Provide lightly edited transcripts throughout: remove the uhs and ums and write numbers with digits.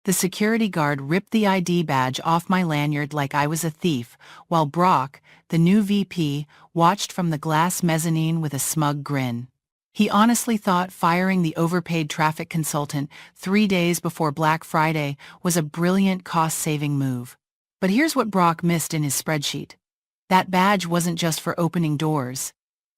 The security guard ripped the ID badge off my lanyard like I was a thief, while Brock, the new VP, watched from the glass mezzanine with a smug grin. He honestly thought firing the overpaid traffic consultant 3 days before Black Friday was a brilliant cost-saving move. But here's what Brock missed in his spreadsheet. That badge wasn't just for opening doors.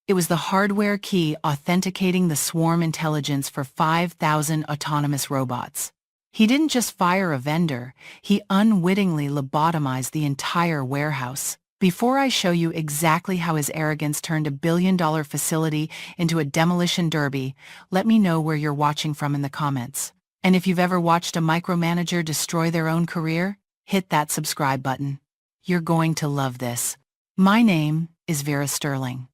It was the hardware key authenticating the swarm intelligence for 5,000 autonomous robots. He didn't just fire a vendor, he unwittingly lobotomized the entire warehouse. Before I show you exactly how his arrogance turned a billion-dollar facility into a demolition derby, let me know where you're watching from in the comments. And if you've ever watched a micromanager destroy their own career, hit that subscribe button. You're going to love this. My name is Vera Sterling.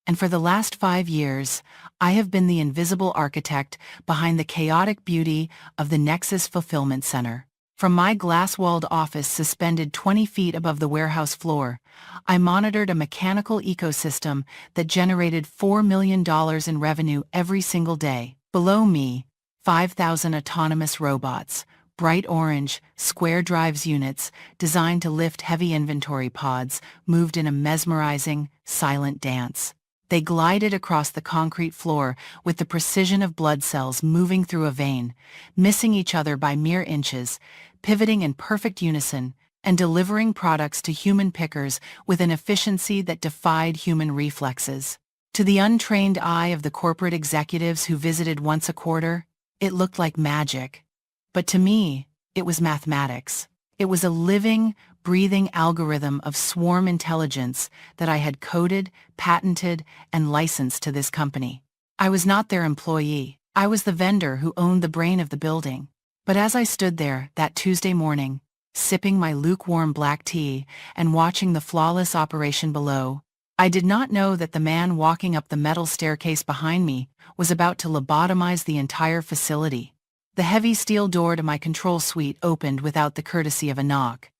And for the last 5 years, I have been the invisible architect behind the chaotic beauty of the Nexus Fulfillment Center. From my glass-walled office suspended 20 feet above the warehouse floor, I monitored a mechanical ecosystem that generated $4 million in revenue every single day. Below me, 5,000 autonomous robots, bright orange, square drives units designed to lift heavy inventory pods, moved in a mesmerizing, silent dance. They glided across the concrete floor with the precision of blood cells moving through a vein, missing each other by mere inches, pivoting in perfect unison, and delivering products to human pickers with an efficiency that defied human reflexes. To the untrained eye of the corporate executives who visited once a quarter, it looked like magic. But to me, it was mathematics. It was a living, breathing algorithm of swarm intelligence that I had coded, patented, and licensed to this company. I was not their employee. I was the vendor who owned the brain of the building. But as I stood there that Tuesday morning, sipping my lukewarm black tea and watching the flawless operation below, I did not know that the man walking up the metal staircase behind me was about to lobotomize the entire facility. The heavy steel door to my control suite opened without the courtesy of a knock.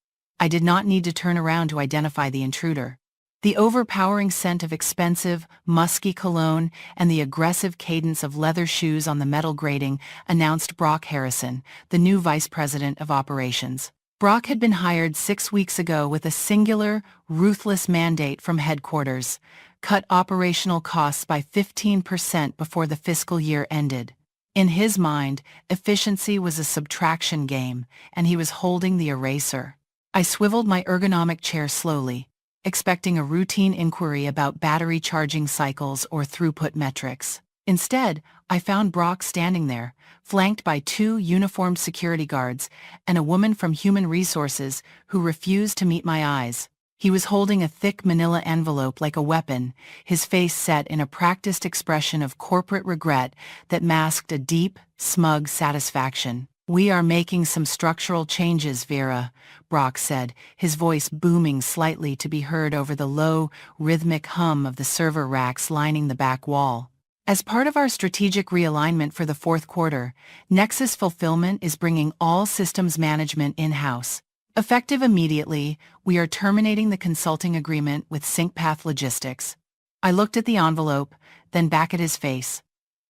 I did not need to turn around to identify the intruder. The overpowering scent of expensive, musky cologne and the aggressive cadence of leather shoes on the metal grating announced Brock Harrison, the new vice president of operations. Brock had been hired 6 weeks ago with a singular, ruthless mandate from headquarters: cut operational costs by 15% before the fiscal year ended. In his mind, efficiency was a subtraction game, and he was holding the eraser. I swiveled my ergonomic chair slowly, expecting a routine inquiry about battery charging cycles or throughput metrics. Instead, I found Brock standing there, flanked by 2 uniformed security guards and a woman from Human Resources who refused to meet my eyes. He was holding a thick manila envelope like a weapon, his face set in a practiced expression of corporate regret that masked a deep, smug satisfaction. "We are making some structural changes, Vera," Brock said, his voice booming slightly to be heard over the low, rhythmic hum of the server racks lining the back wall. "As part of our strategic realignment for the 4th quarter, Nexus Fulfillment is bringing all systems management in-house. Effective immediately, we are terminating the consulting agreement with SyncPath Logistics." I looked at the envelope, then back at his face.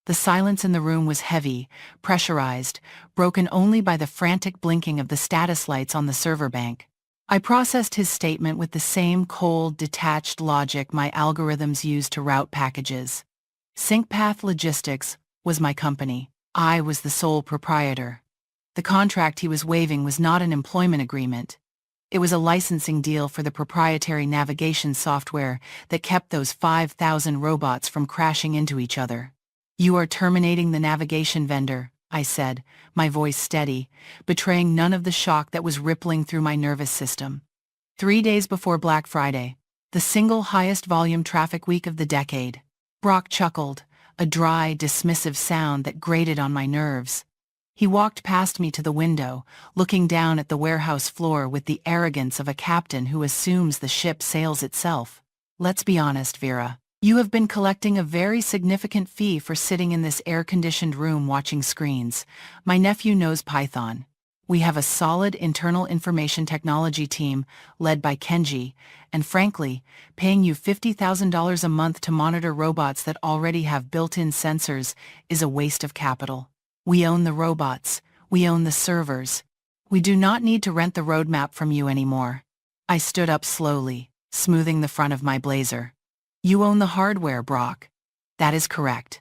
The silence in the room was heavy, pressurized, broken only by the frantic blinking of the status lights on the server bank. I processed his statement with the same cold, detached logic my algorithms use to route packages. SyncPath Logistics was my company. I was the sole proprietor. The contract he was waiving was not an employment agreement. It was a licensing deal for the proprietary navigation software that kept those 5,000 robots from crashing into each other. "You are terminating the navigation vendor," I said, my voice steady, betraying none of the shock that was rippling through my nervous system. 3 days before Black Friday, the single highest volume traffic week of the decade. Brock chuckled, a dry, dismissive sound that grated on my nerves. He walked past me to the window, looking down at the warehouse floor with the arrogance of a captain who assumes the ship sails itself. "Let's be honest, Vera. You have been collecting a very significant fee for sitting in this air-conditioned room watching screens. My nephew knows Python. We have a solid internal information technology team led by Kenji, and frankly, paying you $50,000 a month to monitor robots that already have built-in sensors is a waste of capital. We own the robots, we own the servers. We do not need to rent the roadmap from you anymore. I stood up slowly, smoothing the front of my blazer. You own the hardware, Brock. That is correct.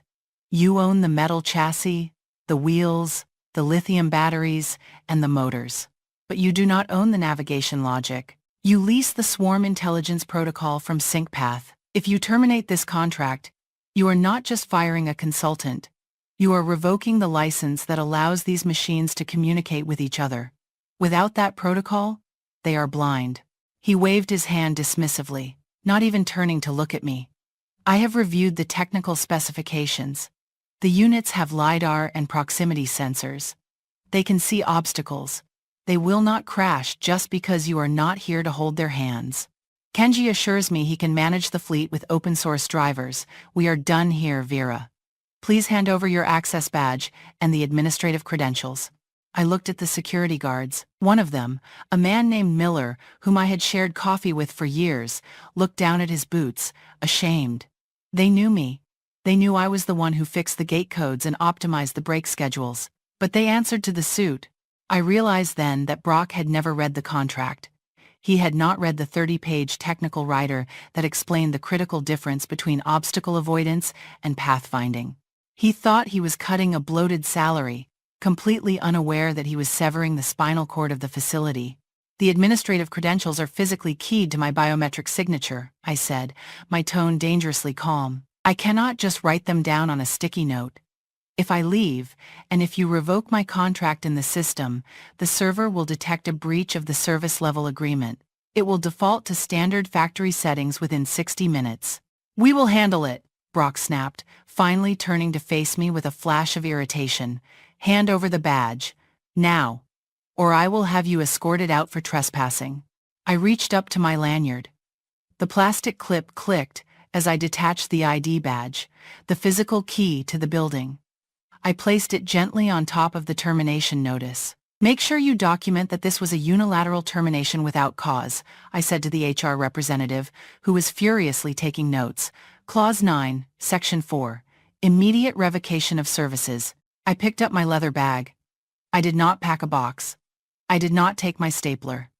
You own the metal chassis, the wheels, the lithium batteries, and the motors. But you do not own the navigation logic. You lease the swarm intelligence protocol from SyncPath. If you terminate this contract, you are not just firing a consultant. You are revoking the license that allows these machines to communicate with each other. Without that protocol, they are blind. He waved his hand dismissively, not even turning to look at me. I have reviewed the technical specifications. The units have LiDAR and proximity sensors. They can see obstacles. They will not crash just because you are not here to hold their hands. Kenji assures me he can manage the fleet with open-source drivers. We are done here, Vera. Please hand over your access badge and the administrative credentials. I looked at the security guards. One of them, a man named Miller, whom I had shared coffee with for years, looked down at his boots, ashamed. They knew me. They knew I was the one who fixed the gate codes and optimized the brake schedules. But they answered to the suit. I realized then that Brock had never read the contract. He had not read the 30-page technical rider that explained the critical difference between obstacle avoidance and pathfinding. He thought he was cutting a bloated salary, completely unaware that he was severing the spinal cord of the facility. The administrative credentials are physically keyed to my biometric signature, I said, my tone dangerously calm. I cannot just write them down on a sticky note. If I leave, and if you revoke my contract in the system, the server will detect a breach of the service level agreement. It will default to standard factory settings within 60 minutes. We will handle it, Brock snapped, finally turning to face me with a flash of irritation. Hand over the badge. Now. Or I will have you escorted out for trespassing. I reached up to my lanyard. The plastic clip clicked as I detached the ID badge, the physical key to the building. I placed it gently on top of the termination notice. Make sure you document that this was a unilateral termination without cause, I said to the HR representative, who was furiously taking notes. Clause 9, Section 4. Immediate revocation of services. I picked up my leather bag. I did not pack a box. I did not take my stapler.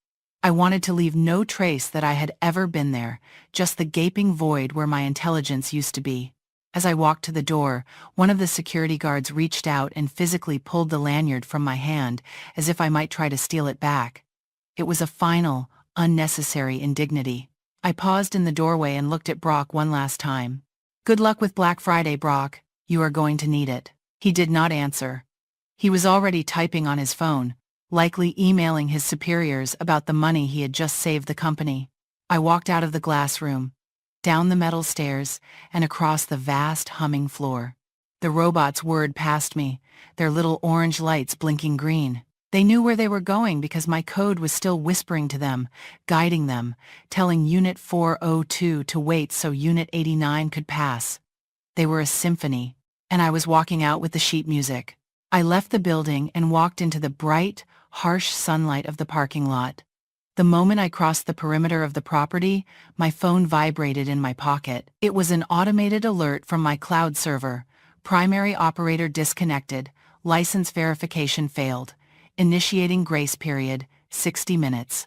I wanted to leave no trace that I had ever been there, just the gaping void where my intelligence used to be. As I walked to the door, one of the security guards reached out and physically pulled the lanyard from my hand, as if I might try to steal it back. It was a final, unnecessary indignity. I paused in the doorway and looked at Brock one last time. Good luck with Black Friday, Brock. You are going to need it. He did not answer. He was already typing on his phone, likely emailing his superiors about the money he had just saved the company. I walked out of the glass room, down the metal stairs, and across the vast, humming floor. The robots whirred past me, their little orange lights blinking green. They knew where they were going because my code was still whispering to them, guiding them, telling Unit 402 to wait so Unit 89 could pass. They were a symphony, and I was walking out with the sheet music. I left the building and walked into the bright, harsh sunlight of the parking lot. The moment I crossed the perimeter of the property, my phone vibrated in my pocket. It was an automated alert from my cloud server. Primary operator disconnected. License verification failed. Initiating grace period, 60 minutes.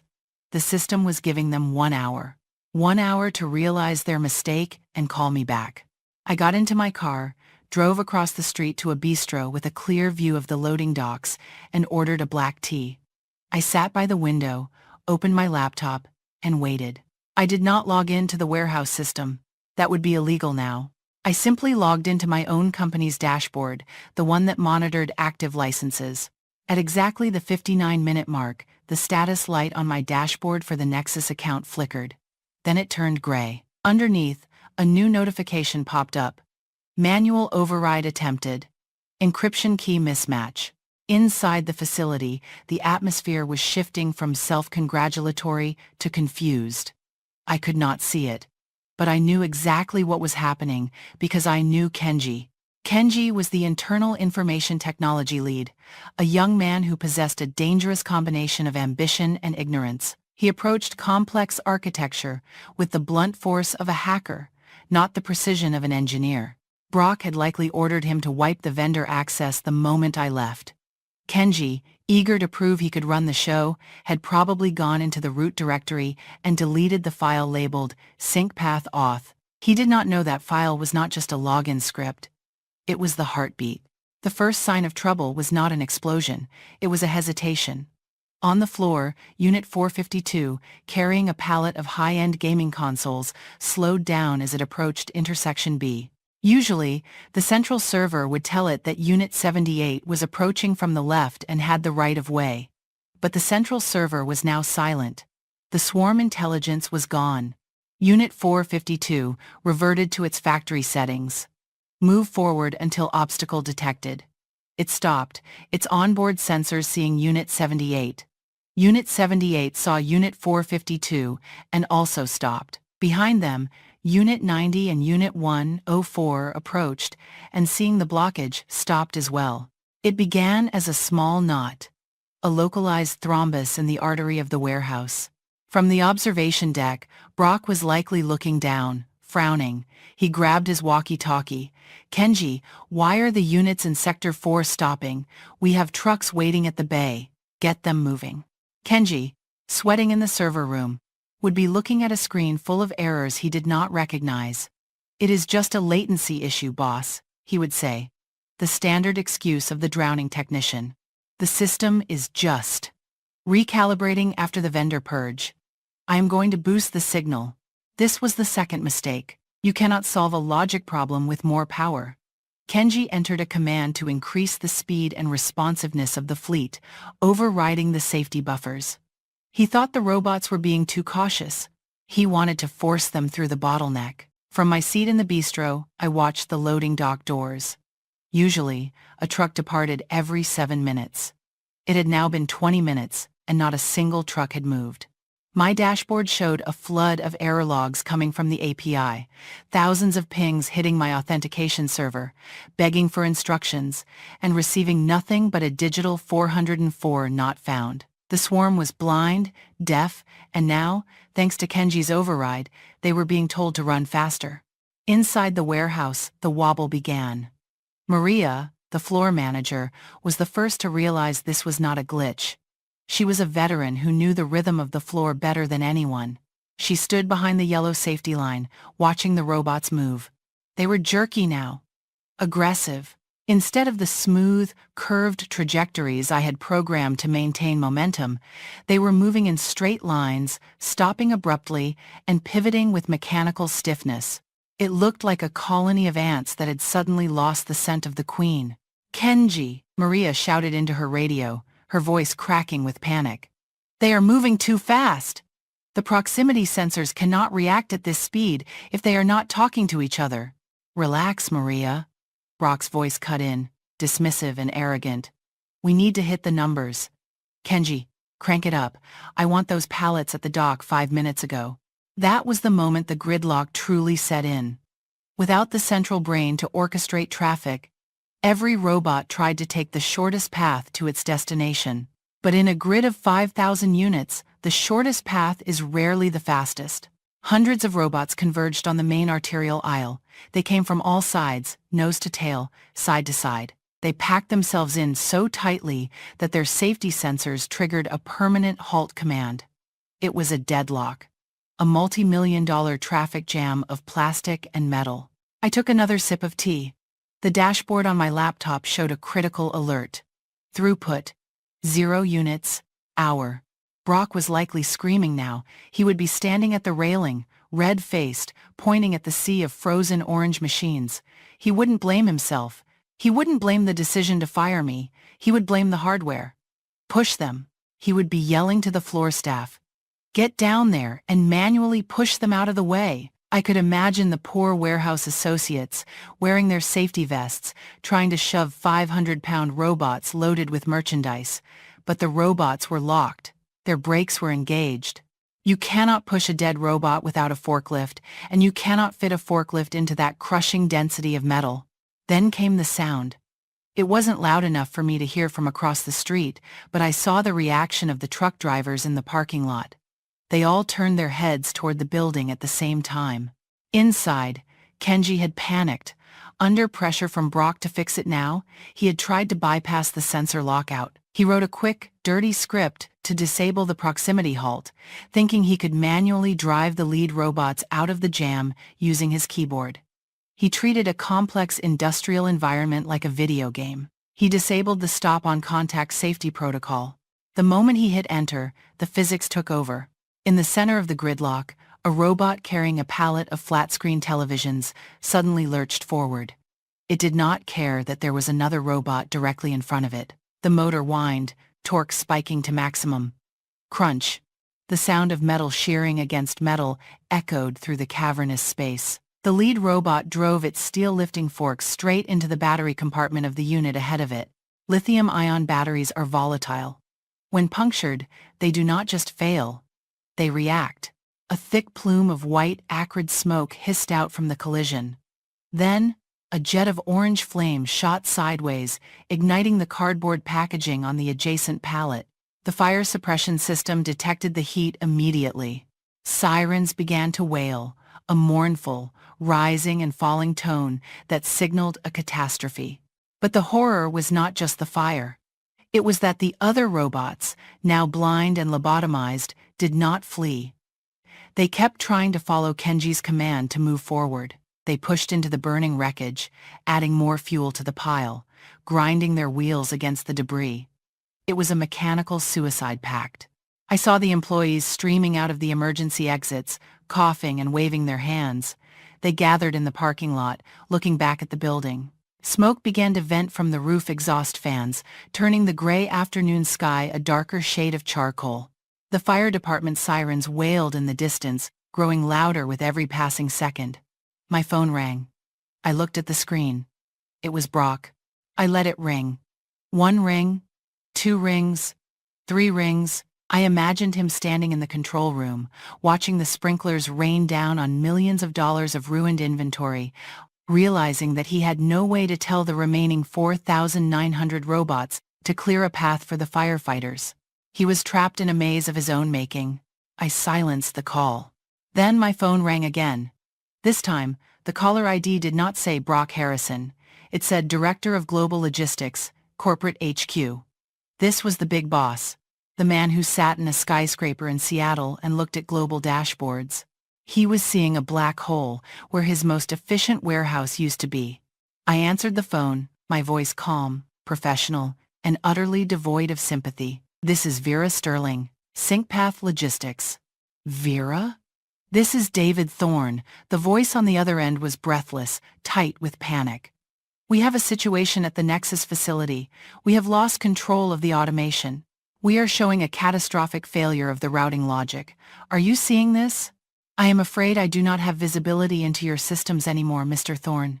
The system was giving them 1 hour. 1 hour to realize their mistake and call me back. I got into my car, drove across the street to a bistro with a clear view of the loading docks, and ordered a black tea. I sat by the window, opened my laptop, and waited. I did not log in to the warehouse system. That would be illegal now. I simply logged into my own company's dashboard, the one that monitored active licenses. At exactly the 59-minute mark, the status light on my dashboard for the Nexus account flickered. Then it turned gray. Underneath, a new notification popped up. Manual override attempted. Encryption key mismatch. Inside the facility, the atmosphere was shifting from self-congratulatory to confused. I could not see it, but I knew exactly what was happening because I knew Kenji. Kenji was the internal information technology lead, a young man who possessed a dangerous combination of ambition and ignorance. He approached complex architecture with the blunt force of a hacker, not the precision of an engineer. Brock had likely ordered him to wipe the vendor access the moment I left. Kenji, eager to prove he could run the show, had probably gone into the root directory and deleted the file labeled Sync Path Auth. He did not know that file was not just a login script. It was the heartbeat. The first sign of trouble was not an explosion, it was a hesitation. On the floor, Unit 452, carrying a pallet of high-end gaming consoles, slowed down as it approached Intersection B. Usually, the central server would tell it that Unit 78 was approaching from the left and had the right of way. But the central server was now silent. The swarm intelligence was gone. Unit 452 reverted to its factory settings. Move forward until obstacle detected. It stopped, its onboard sensors seeing Unit 78. Unit 78 saw Unit 452 and also stopped. Behind them, Unit 90 and Unit 104 approached, and seeing the blockage, stopped as well. It began as a small knot, a localized thrombus in the artery of the warehouse. From the observation deck, Brock was likely looking down, frowning. He grabbed his walkie-talkie. "Kenji, why are the units in Sector 4 stopping? We have trucks waiting at the bay. Get them moving." Kenji, sweating in the server room, would be looking at a screen full of errors he did not recognize. "It is just a latency issue, boss," he would say. The standard excuse of the drowning technician. "The system is just recalibrating after the vendor purge. I am going to boost the signal." This was the second mistake. You cannot solve a logic problem with more power. Kenji entered a command to increase the speed and responsiveness of the fleet, overriding the safety buffers. He thought the robots were being too cautious. He wanted to force them through the bottleneck. From my seat in the bistro, I watched the loading dock doors. Usually, a truck departed every 7 minutes. It had now been 20 minutes, and not a single truck had moved. My dashboard showed a flood of error logs coming from the API, thousands of pings hitting my authentication server, begging for instructions, and receiving nothing but a digital 404 not found. The swarm was blind, deaf, and now, thanks to Kenji's override, they were being told to run faster. Inside the warehouse, the wobble began. Maria, the floor manager, was the first to realize this was not a glitch. She was a veteran who knew the rhythm of the floor better than anyone. She stood behind the yellow safety line, watching the robots move. They were jerky now, aggressive. Instead of the smooth, curved trajectories I had programmed to maintain momentum, they were moving in straight lines, stopping abruptly, and pivoting with mechanical stiffness. It looked like a colony of ants that had suddenly lost the scent of the queen. "Kenji!" Maria shouted into her radio, her voice cracking with panic. "They are moving too fast! The proximity sensors cannot react at this speed if they are not talking to each other." "Relax, Maria." Brock's voice cut in, dismissive and arrogant. "We need to hit the numbers. Kenji, crank it up. I want those pallets at the dock 5 minutes ago." That was the moment the gridlock truly set in. Without the central brain to orchestrate traffic, every robot tried to take the shortest path to its destination. But in a grid of 5,000 units, the shortest path is rarely the fastest. Hundreds of robots converged on the main arterial aisle. They came from all sides, nose to tail, side to side. They packed themselves in so tightly that their safety sensors triggered a permanent halt command. It was a deadlock. A multi-million-dollar traffic jam of plastic and metal. I took another sip of tea. The dashboard on my laptop showed a critical alert. Throughput, 0 units, hour. Brock was likely screaming now. He would be standing at the railing, red-faced, pointing at the sea of frozen orange machines. He wouldn't blame himself. He wouldn't blame the decision to fire me. He would blame the hardware. "Push them." He would be yelling to the floor staff. "Get down there and manually push them out of the way." I could imagine the poor warehouse associates, wearing their safety vests, trying to shove 500-pound robots loaded with merchandise. But the robots were locked. Their brakes were engaged. You cannot push a dead robot without a forklift, and you cannot fit a forklift into that crushing density of metal. Then came the sound. It wasn't loud enough for me to hear from across the street, but I saw the reaction of the truck drivers in the parking lot. They all turned their heads toward the building at the same time. Inside, Kenji had panicked. Under pressure from Brock to fix it now, he had tried to bypass the sensor lockout. He wrote a quick, dirty script to disable the proximity halt, thinking he could manually drive the lead robots out of the jam using his keyboard. He treated a complex industrial environment like a video game. He disabled the stop-on-contact safety protocol. The moment he hit enter, the physics took over. In the center of the gridlock, a robot carrying a pallet of flat-screen televisions suddenly lurched forward. It did not care that there was another robot directly in front of it. The motor whined, torque spiking to maximum. Crunch. The sound of metal shearing against metal echoed through the cavernous space. The lead robot drove its steel-lifting forks straight into the battery compartment of the unit ahead of it. Lithium-ion batteries are volatile. When punctured, they do not just fail, they react. A thick plume of white, acrid smoke hissed out from the collision. Then, a jet of orange flame shot sideways, igniting the cardboard packaging on the adjacent pallet. The fire suppression system detected the heat immediately. Sirens began to wail, a mournful, rising and falling tone that signaled a catastrophe. But the horror was not just the fire. It was that the other robots, now blind and lobotomized, did not flee. They kept trying to follow Kenji's command to move forward. They pushed into the burning wreckage, adding more fuel to the pile, grinding their wheels against the debris. It was a mechanical suicide pact. I saw the employees streaming out of the emergency exits, coughing and waving their hands. They gathered in the parking lot, looking back at the building. Smoke began to vent from the roof exhaust fans, turning the gray afternoon sky a darker shade of charcoal. The fire department sirens wailed in the distance, growing louder with every passing second. My phone rang. I looked at the screen. It was Brock. I let it ring. 1 ring, 2 rings, 3 rings. I imagined him standing in the control room, watching the sprinklers rain down on millions of dollars of ruined inventory, realizing that he had no way to tell the remaining 4,900 robots to clear a path for the firefighters. He was trapped in a maze of his own making. I silenced the call. Then my phone rang again. This time, the caller ID did not say Brock Harrison. It said Director of Global Logistics, Corporate HQ. This was the big boss, the man who sat in a skyscraper in Seattle and looked at global dashboards. He was seeing a black hole where his most efficient warehouse used to be. I answered the phone, my voice calm, professional, and utterly devoid of sympathy. This is Vera Sterling, SyncPath Logistics. Vera? This is David Thorne. The voice on the other end was breathless, tight with panic. We have a situation at the Nexus facility. We have lost control of the automation. We are showing a catastrophic failure of the routing logic. Are you seeing this? I am afraid I do not have visibility into your systems anymore, Mr. Thorne,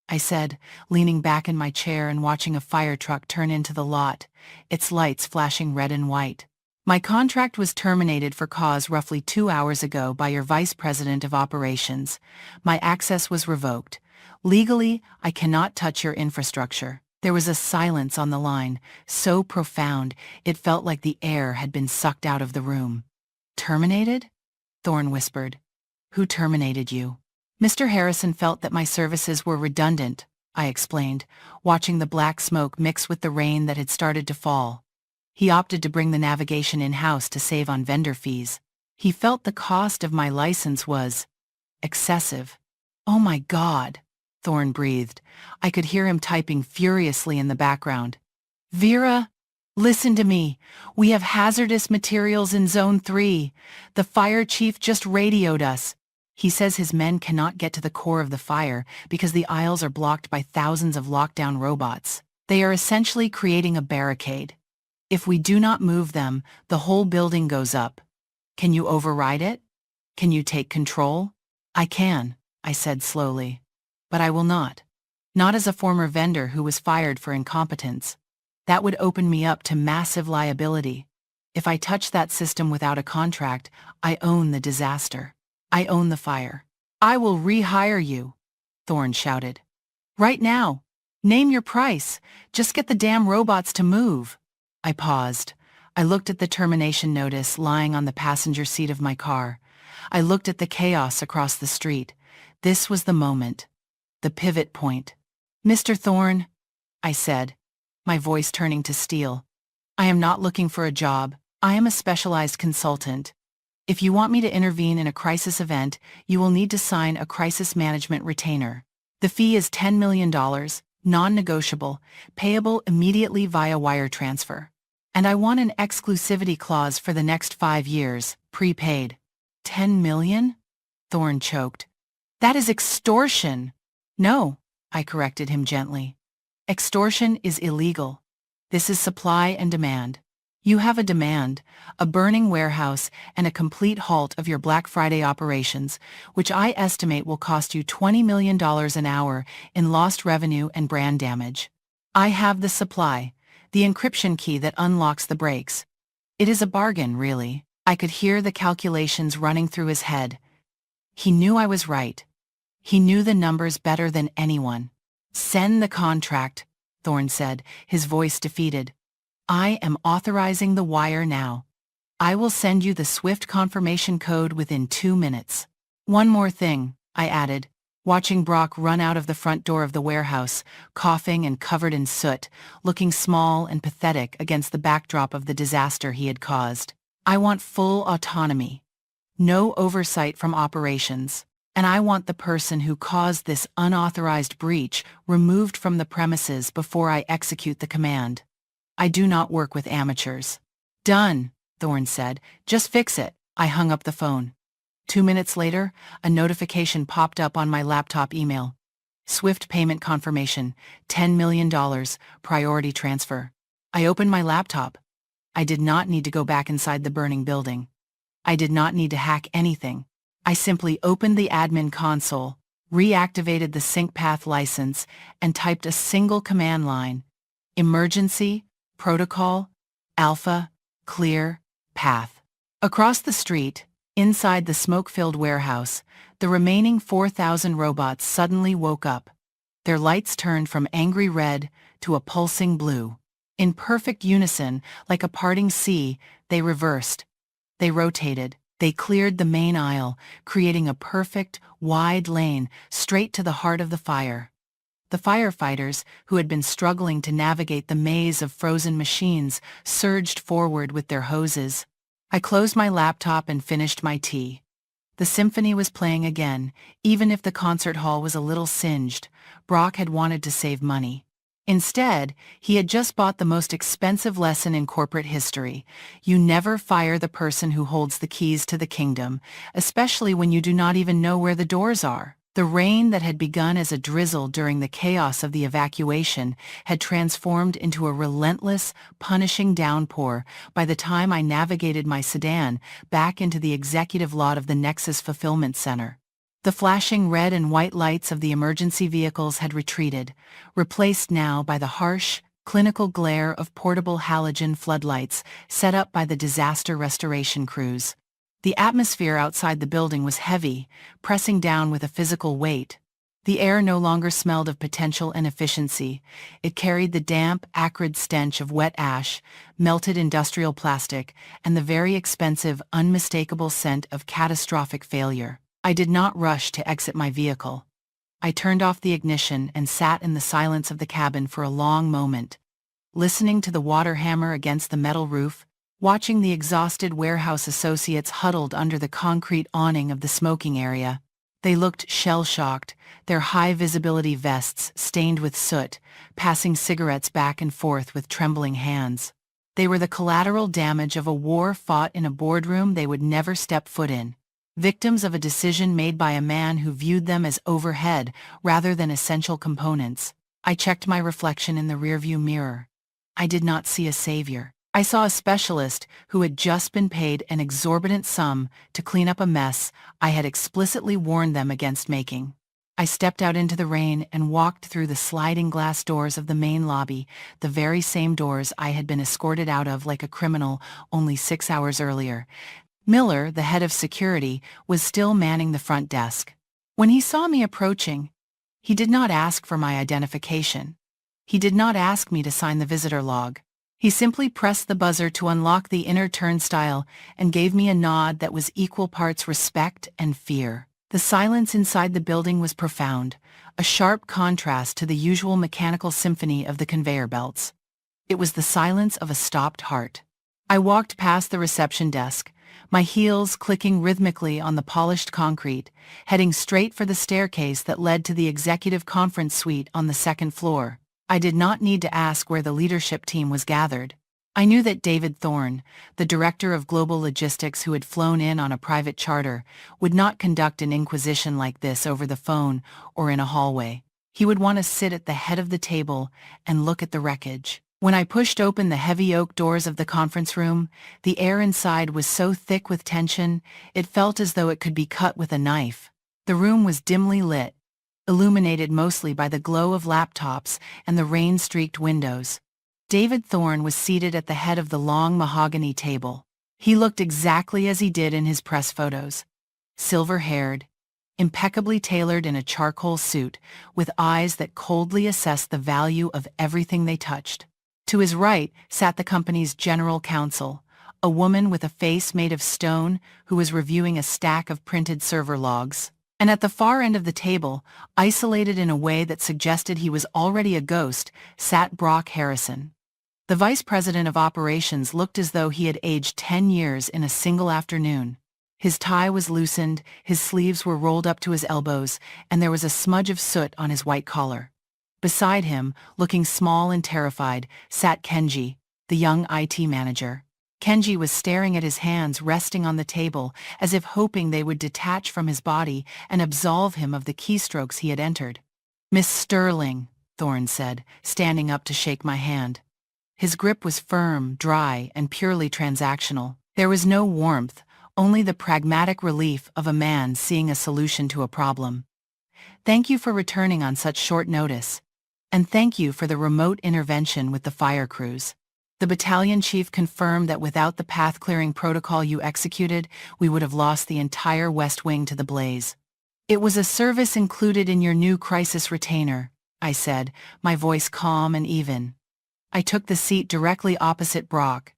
I said, leaning back in my chair and watching a fire truck turn into the lot, its lights flashing red and white. My contract was terminated for cause roughly 2 hours ago by your Vice President of Operations. My access was revoked. Legally, I cannot touch your infrastructure. There was a silence on the line, so profound it felt like the air had been sucked out of the room. Terminated? Thorne whispered. Who terminated you? Mr. Harrison felt that my services were redundant, I explained, watching the black smoke mix with the rain that had started to fall. He opted to bring the navigation in-house to save on vendor fees. He felt the cost of my license was excessive. Oh my God, Thorne breathed. I could hear him typing furiously in the background. Vera, listen to me. We have hazardous materials in Zone 3. The fire chief just radioed us. He says his men cannot get to the core of the fire because the aisles are blocked by thousands of lockdown robots. They are essentially creating a barricade. If we do not move them, the whole building goes up. Can you override it? Can you take control? I can, I said slowly. But I will not. Not as a former vendor who was fired for incompetence. That would open me up to massive liability. If I touch that system without a contract, I own the disaster. I own the fire. I will rehire you, Thorne shouted. Right now. Name your price. Just get the damn robots to move. I paused. I looked at the termination notice lying on the passenger seat of my car. I looked at the chaos across the street. This was the moment. The pivot point. Mr. Thorne, I said, my voice turning to steel. I am not looking for a job. I am a specialized consultant. If you want me to intervene in a crisis event, you will need to sign a crisis management retainer. The fee is $10 million, non-negotiable, payable immediately via wire transfer. And I want an exclusivity clause for the next 5 years, prepaid. 10 million? Thorne choked. That is extortion. No, I corrected him gently. Extortion is illegal. This is supply and demand. You have a demand, a burning warehouse, and a complete halt of your Black Friday operations, which I estimate will cost you $20 million an hour in lost revenue and brand damage. I have the supply, the encryption key that unlocks the brakes. It is a bargain, really. I could hear the calculations running through his head. He knew I was right. He knew the numbers better than anyone. Send the contract, Thorne said, his voice defeated. I am authorizing the wire now. I will send you the SWIFT confirmation code within 2 minutes. One more thing, I added, watching Brock run out of the front door of the warehouse, coughing and covered in soot, looking small and pathetic against the backdrop of the disaster he had caused. I want full autonomy. No oversight from operations. And I want the person who caused this unauthorized breach removed from the premises before I execute the command. I do not work with amateurs. Done, Thorne said. Just fix it. I hung up the phone. 2 minutes later, a notification popped up on my laptop email. SWIFT payment confirmation, $10 million, priority transfer. I opened my laptop. I did not need to go back inside the burning building. I did not need to hack anything. I simply opened the admin console, reactivated the SyncPath license, and typed a single command line. Emergency, protocol, alpha, clear, path. Across the street, inside the smoke-filled warehouse, the remaining 4,000 robots suddenly woke up. Their lights turned from angry red to a pulsing blue. In perfect unison, like a parting sea, they reversed. They rotated. They cleared the main aisle, creating a perfect, wide lane straight to the heart of the fire. The firefighters, who had been struggling to navigate the maze of frozen machines, surged forward with their hoses. I closed my laptop and finished my tea. The symphony was playing again, even if the concert hall was a little singed. Brock had wanted to save money. Instead, he had just bought the most expensive lesson in corporate history. You never fire the person who holds the keys to the kingdom, especially when you do not even know where the doors are. The rain that had begun as a drizzle during the chaos of the evacuation had transformed into a relentless, punishing downpour by the time I navigated my sedan back into the executive lot of the Nexus Fulfillment Center. The flashing red and white lights of the emergency vehicles had retreated, replaced now by the harsh, clinical glare of portable halogen floodlights set up by the disaster restoration crews. The atmosphere outside the building was heavy, pressing down with a physical weight. The air no longer smelled of potential and efficiency. It carried the damp, acrid stench of wet ash, melted industrial plastic, and the very expensive, unmistakable scent of catastrophic failure. I did not rush to exit my vehicle. I turned off the ignition and sat in the silence of the cabin for a long moment, listening to the water hammer against the metal roof, watching the exhausted warehouse associates huddled under the concrete awning of the smoking area. They looked shell-shocked, their high-visibility vests stained with soot, passing cigarettes back and forth with trembling hands. They were the collateral damage of a war fought in a boardroom they would never step foot in. Victims of a decision made by a man who viewed them as overhead rather than essential components. I checked my reflection in the rearview mirror. I did not see a savior. I saw a specialist who had just been paid an exorbitant sum to clean up a mess I had explicitly warned them against making. I stepped out into the rain and walked through the sliding glass doors of the main lobby, the very same doors I had been escorted out of like a criminal only 6 hours earlier. Miller, the head of security, was still manning the front desk. When he saw me approaching, he did not ask for my identification. He did not ask me to sign the visitor log. He simply pressed the buzzer to unlock the inner turnstile and gave me a nod that was equal parts respect and fear. The silence inside the building was profound, a sharp contrast to the usual mechanical symphony of the conveyor belts. It was the silence of a stopped heart. I walked past the reception desk, my heels clicking rhythmically on the polished concrete, heading straight for the staircase that led to the executive conference suite on the second floor. I did not need to ask where the leadership team was gathered. I knew that David Thorne, the director of global logistics who had flown in on a private charter, would not conduct an inquisition like this over the phone or in a hallway. He would want to sit at the head of the table and look at the wreckage. When I pushed open the heavy oak doors of the conference room, the air inside was so thick with tension, it felt as though it could be cut with a knife. The room was dimly lit, illuminated mostly by the glow of laptops and the rain-streaked windows. David Thorne was seated at the head of the long mahogany table. He looked exactly as he did in his press photos. Silver-haired, impeccably tailored in a charcoal suit, with eyes that coldly assessed the value of everything they touched. To his right sat the company's general counsel, a woman with a face made of stone who was reviewing a stack of printed server logs. And at the far end of the table, isolated in a way that suggested he was already a ghost, sat Brock Harrison. The vice president of operations looked as though he had aged 10 years in a single afternoon. His tie was loosened, his sleeves were rolled up to his elbows, and there was a smudge of soot on his white collar. Beside him, looking small and terrified, sat Kenji, the young IT manager. Kenji was staring at his hands resting on the table, as if hoping they would detach from his body and absolve him of the keystrokes he had entered. "Miss Sterling," Thorne said, standing up to shake my hand. His grip was firm, dry, and purely transactional. There was no warmth, only the pragmatic relief of a man seeing a solution to a problem. "Thank you for returning on such short notice. And thank you for the remote intervention with the fire crews. The battalion chief confirmed that without the path-clearing protocol you executed, we would have lost the entire West Wing to the blaze. It was a service included in your new crisis retainer," I said, my voice calm and even. I took the seat directly opposite Brock.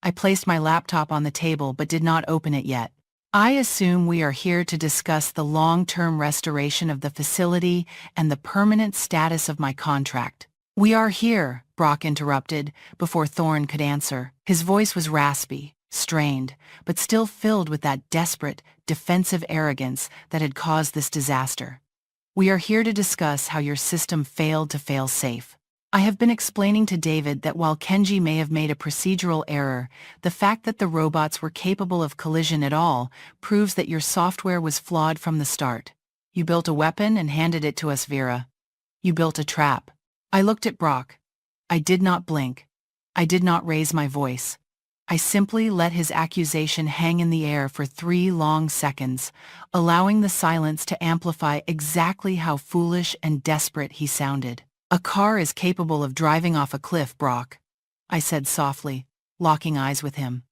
I placed my laptop on the table but did not open it yet. "I assume we are here to discuss the long-term restoration of the facility and the permanent status of my contract." "We are here," Brock interrupted, before Thorne could answer. His voice was raspy, strained, but still filled with that desperate, defensive arrogance that had caused this disaster. "We are here to discuss how your system failed to fail safe. I have been explaining to David that while Kenji may have made a procedural error, the fact that the robots were capable of collision at all proves that your software was flawed from the start. You built a weapon and handed it to us, Vera. You built a trap." I looked at Brock. I did not blink. I did not raise my voice. I simply let his accusation hang in the air for 3 long seconds, allowing the silence to amplify exactly how foolish and desperate he sounded. "A car is capable of driving off a cliff, Brock," I said softly, locking eyes with him.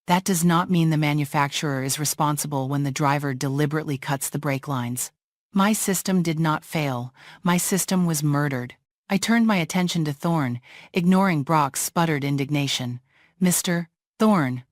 "That does not mean the manufacturer is responsible when the driver deliberately cuts the brake lines. My system did not fail. My system was murdered." I turned my attention to Thorne, ignoring Brock's sputtered indignation. "Mr. Thorne,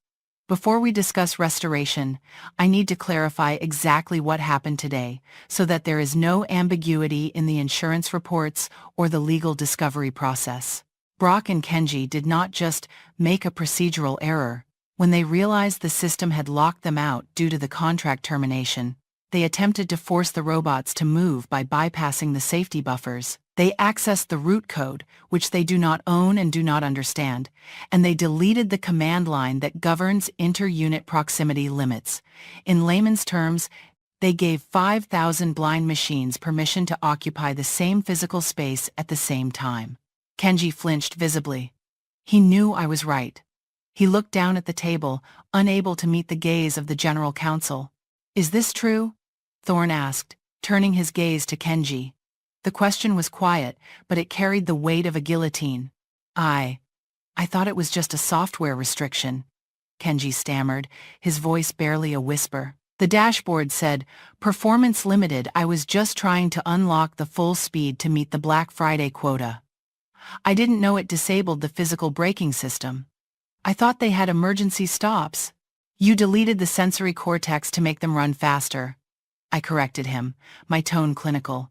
before we discuss restoration, I need to clarify exactly what happened today, so that there is no ambiguity in the insurance reports or the legal discovery process." Brock and Kenji did not just make a procedural error. When they realized the system had locked them out due to the contract termination, they attempted to force the robots to move by bypassing the safety buffers. They accessed the root code, which they do not own and do not understand, and they deleted the command line that governs inter-unit proximity limits. In layman's terms, they gave 5,000 blind machines permission to occupy the same physical space at the same time. Kenji flinched visibly. He knew I was right. He looked down at the table, unable to meet the gaze of the general counsel. "Is this true?" Thorne asked, turning his gaze to Kenji. The question was quiet, but it carried the weight of a guillotine. I thought it was just a software restriction," Kenji stammered, his voice barely a whisper. "The dashboard said, performance limited. I was just trying to unlock the full speed to meet the Black Friday quota. I didn't know it disabled the physical braking system. I thought they had emergency stops." "You deleted the sensory cortex to make them run faster," I corrected him, my tone clinical.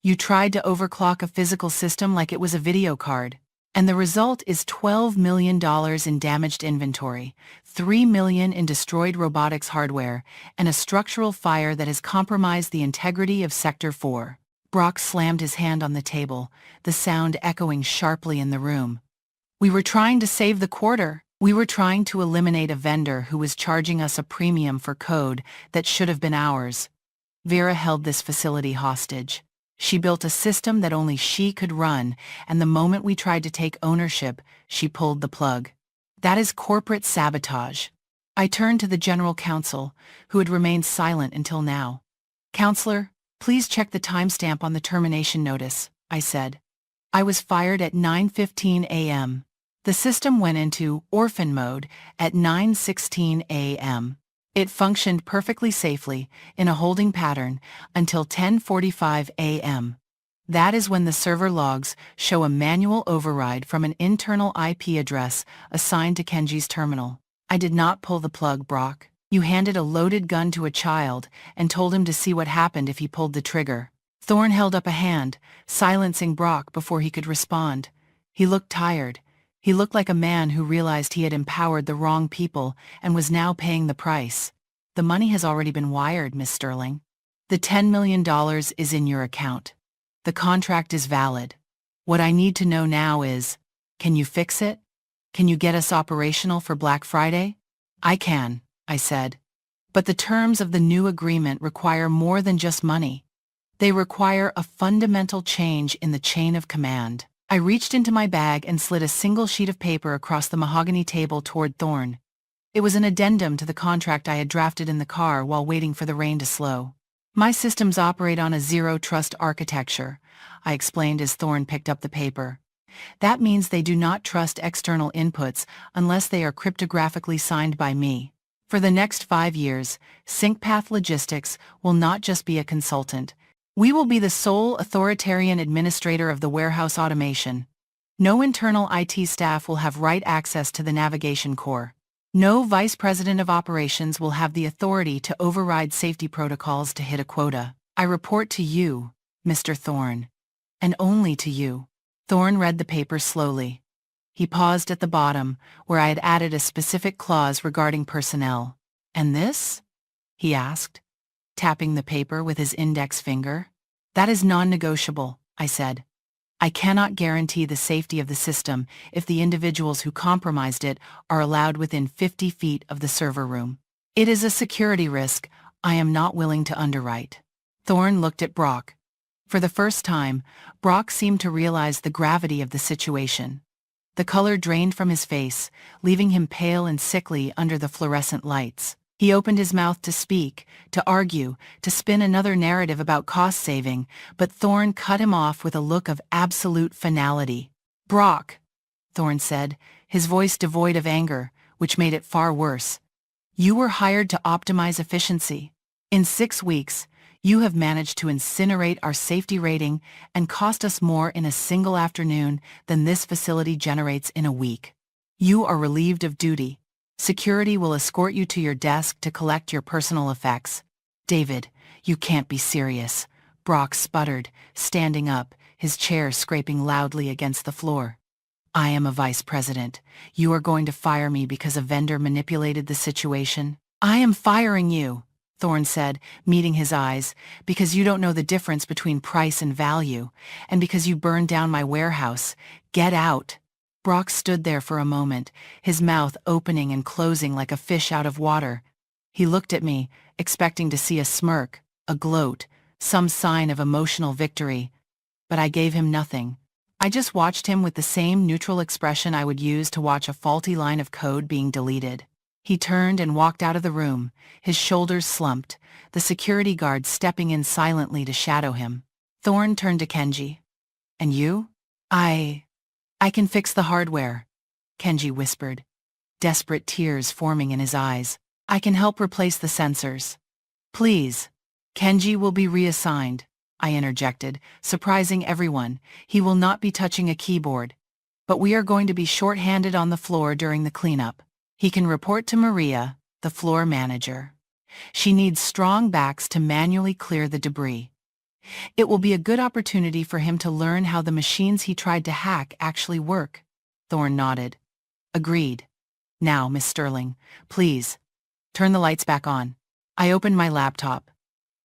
"You tried to overclock a physical system like it was a video card." And the result is $12 million in damaged inventory, $3 million in destroyed robotics hardware, and a structural fire that has compromised the integrity of Sector 4. Brock slammed his hand on the table, the sound echoing sharply in the room. We were trying to save the quarter. We were trying to eliminate a vendor who was charging us a premium for code that should have been ours. Vera held this facility hostage. She built a system that only she could run, and the moment we tried to take ownership, she pulled the plug. That is corporate sabotage. I turned to the general counsel, who had remained silent until now. Counselor, please check the timestamp on the termination notice, I said. I was fired at 9:15 a.m. The system went into orphan mode at 9:16 a.m. It functioned perfectly safely, in a holding pattern, until 10:45 a.m. That is when the server logs show a manual override from an internal IP address assigned to Kenji's terminal. I did not pull the plug, Brock. You handed a loaded gun to a child and told him to see what happened if he pulled the trigger. Thorne held up a hand, silencing Brock before he could respond. He looked tired. He looked like a man who realized he had empowered the wrong people and was now paying the price. The money has already been wired, Miss Sterling. The $10 million is in your account. The contract is valid. What I need to know now is, can you fix it? Can you get us operational for Black Friday? I can, I said. But the terms of the new agreement require more than just money. They require a fundamental change in the chain of command. I reached into my bag and slid a single sheet of paper across the mahogany table toward Thorne. It was an addendum to the contract I had drafted in the car while waiting for the rain to slow. My systems operate on a zero-trust architecture, I explained as Thorne picked up the paper. That means they do not trust external inputs unless they are cryptographically signed by me. For the next 5 years, SyncPath Logistics will not just be a consultant. We will be the sole authoritarian administrator of the warehouse automation. No internal IT staff will have write access to the navigation core. No vice president of operations will have the authority to override safety protocols to hit a quota. I report to you, Mr. Thorne. And only to you. Thorne read the paper slowly. He paused at the bottom, where I had added a specific clause regarding personnel. And this? He asked, tapping the paper with his index finger. That is non-negotiable, I said. I cannot guarantee the safety of the system if the individuals who compromised it are allowed within 50 feet of the server room. It is a security risk I am not willing to underwrite. Thorne looked at Brock. For the first time, Brock seemed to realize the gravity of the situation. The color drained from his face, leaving him pale and sickly under the fluorescent lights. He opened his mouth to speak, to argue, to spin another narrative about cost saving, but Thorne cut him off with a look of absolute finality. Brock, Thorne said, his voice devoid of anger, which made it far worse. You were hired to optimize efficiency. In 6 weeks, you have managed to incinerate our safety rating and cost us more in a single afternoon than this facility generates in a week. You are relieved of duty. Security will escort you to your desk to collect your personal effects. David, you can't be serious. Brock sputtered, standing up, his chair scraping loudly against the floor. I am a vice president. You are going to fire me because a vendor manipulated the situation? I am firing you, Thorne said, meeting his eyes, because you don't know the difference between price and value, and because you burned down my warehouse. Get out. Brock stood there for a moment, his mouth opening and closing like a fish out of water. He looked at me, expecting to see a smirk, a gloat, some sign of emotional victory. But I gave him nothing. I just watched him with the same neutral expression I would use to watch a faulty line of code being deleted. He turned and walked out of the room, his shoulders slumped, the security guard stepping in silently to shadow him. Thorne turned to Kenji. And you? I can fix the hardware, Kenji whispered, desperate tears forming in his eyes. I can help replace the sensors. Please. Kenji will be reassigned, I interjected, surprising everyone. He will not be touching a keyboard. But we are going to be short-handed on the floor during the cleanup. He can report to Maria, the floor manager. She needs strong backs to manually clear the debris. It will be a good opportunity for him to learn how the machines he tried to hack actually work. Thorne nodded. Agreed. Now, Miss Sterling, please, turn the lights back on. I opened my laptop.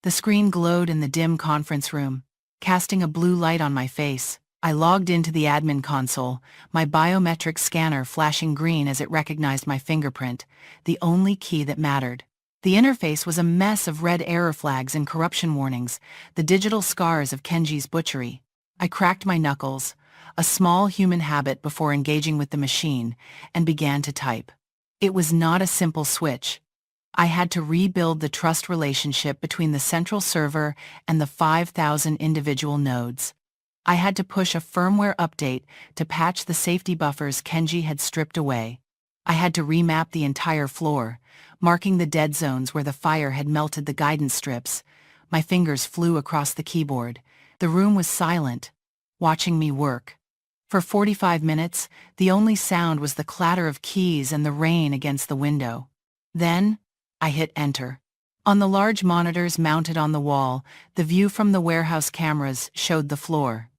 The screen glowed in the dim conference room, casting a blue light on my face. I logged into the admin console, my biometric scanner flashing green as it recognized my fingerprint, the only key that mattered. The interface was a mess of red error flags and corruption warnings, the digital scars of Kenji's butchery. I cracked my knuckles, a small human habit before engaging with the machine, and began to type. It was not a simple switch. I had to rebuild the trust relationship between the central server and the 5,000 individual nodes. I had to push a firmware update to patch the safety buffers Kenji had stripped away. I had to remap the entire floor, marking the dead zones where the fire had melted the guidance strips. My fingers flew across the keyboard. The room was silent, watching me work. For 45 minutes, the only sound was the clatter of keys and the rain against the window. Then, I hit enter. On the large monitors mounted on the wall, the view from the warehouse cameras showed the floor.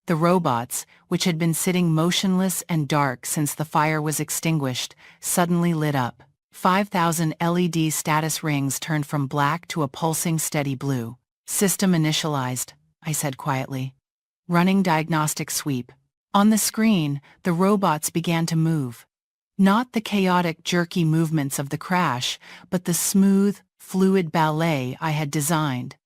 The robots, which had been sitting motionless and dark since the fire was extinguished, suddenly lit up. 5,000 LED status rings turned from black to a pulsing steady blue. System initialized, I said quietly. Running diagnostic sweep. On the screen, the robots began to move. Not the chaotic, jerky movements of the crash, but the smooth, fluid ballet I had designed.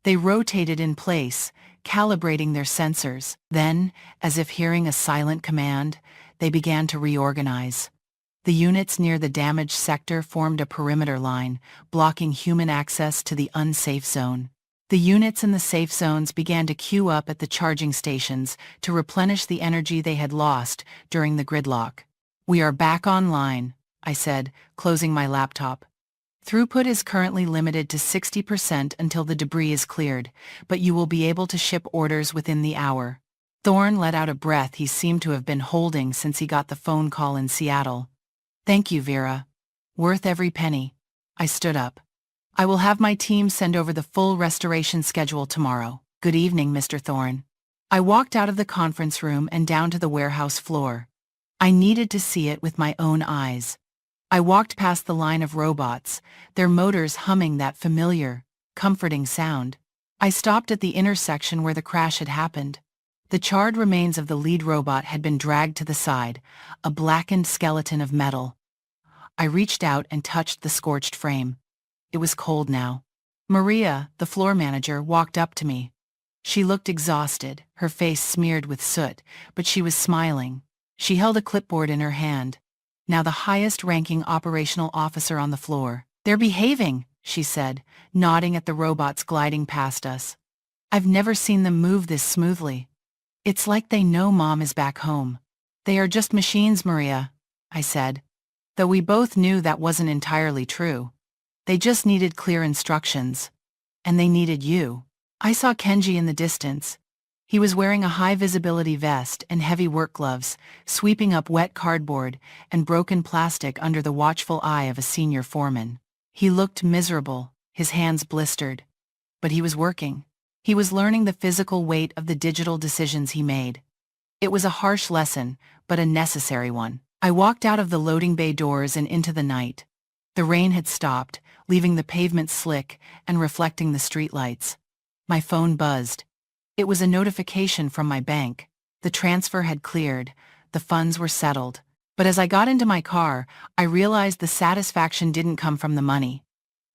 They rotated in place, calibrating their sensors. Then, as if hearing a silent command, they began to reorganize. The units near the damaged sector formed a perimeter line, blocking human access to the unsafe zone. The units in the safe zones began to queue up at the charging stations to replenish the energy they had lost during the gridlock. We are back online, I said, closing my laptop. Throughput is currently limited to 60% until the debris is cleared, but you will be able to ship orders within the hour. Thorne let out a breath he seemed to have been holding since he got the phone call in Seattle. Thank you, Vera. Worth every penny. I stood up. I will have my team send over the full restoration schedule tomorrow. Good evening, Mr. Thorne. I walked out of the conference room and down to the warehouse floor. I needed to see it with my own eyes. I walked past the line of robots, their motors humming that familiar, comforting sound. I stopped at the intersection where the crash had happened. The charred remains of the lead robot had been dragged to the side, a blackened skeleton of metal. I reached out and touched the scorched frame. It was cold now. Maria, the floor manager, walked up to me. She looked exhausted, her face smeared with soot, but she was smiling. She held a clipboard in her hand. Now the highest-ranking operational officer on the floor. They're behaving, she said, nodding at the robots gliding past us. I've never seen them move this smoothly. It's like they know Mom is back home. They are just machines, Maria, I said. Though we both knew that wasn't entirely true. They just needed clear instructions. And they needed you. I saw Kenji in the distance. He was wearing a high-visibility vest and heavy work gloves, sweeping up wet cardboard and broken plastic under the watchful eye of a senior foreman. He looked miserable, his hands blistered. But he was working. He was learning the physical weight of the digital decisions he made. It was a harsh lesson, but a necessary one. I walked out of the loading bay doors and into the night. The rain had stopped, leaving the pavement slick and reflecting the streetlights. My phone buzzed. It was a notification from my bank. The transfer had cleared, the funds were settled. But as I got into my car, I realized the satisfaction didn't come from the money.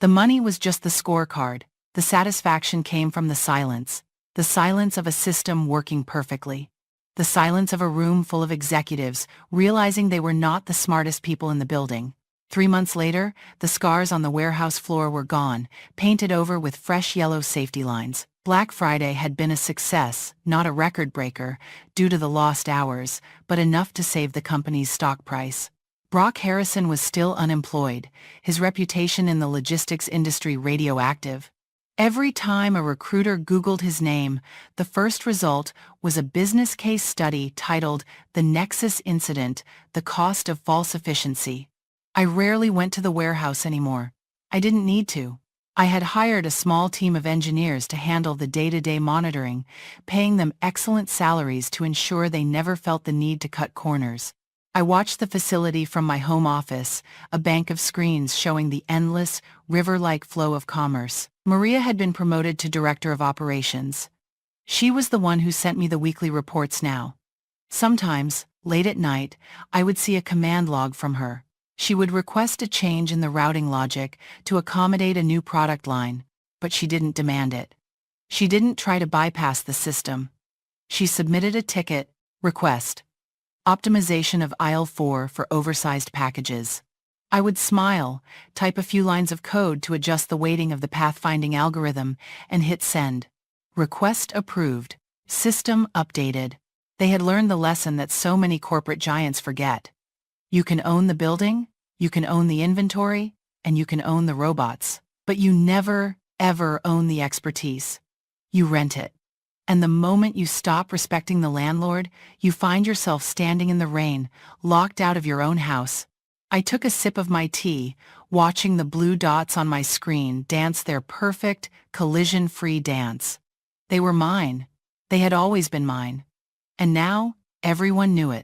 The money was just the scorecard. The satisfaction came from the silence of a system working perfectly. The silence of a room full of executives realizing they were not the smartest people in the building. 3 months later, the scars on the warehouse floor were gone, painted over with fresh yellow safety lines. Black Friday had been a success, not a record breaker, due to the lost hours, but enough to save the company's stock price. Brock Harrison was still unemployed, his reputation in the logistics industry radioactive. Every time a recruiter Googled his name, the first result was a business case study titled The Nexus Incident, The Cost of False Efficiency. I rarely went to the warehouse anymore. I didn't need to. I had hired a small team of engineers to handle the day-to-day monitoring, paying them excellent salaries to ensure they never felt the need to cut corners. I watched the facility from my home office, a bank of screens showing the endless, river-like flow of commerce. Maria had been promoted to Director of Operations. She was the one who sent me the weekly reports now. Sometimes, late at night, I would see a command log from her. She would request a change in the routing logic to accommodate a new product line, but she didn't demand it. She didn't try to bypass the system. She submitted a ticket, request, optimization of aisle 4 for oversized packages. I would smile, type a few lines of code to adjust the weighting of the pathfinding algorithm, and hit send. Request approved. System updated. They had learned the lesson that so many corporate giants forget. You can own the building, you can own the inventory, and you can own the robots, but you never, ever own the expertise. You rent it. And the moment you stop respecting the landlord, you find yourself standing in the rain, locked out of your own house. I took a sip of my tea, watching the blue dots on my screen dance their perfect, collision-free dance. They were mine. They had always been mine. And now, everyone knew it.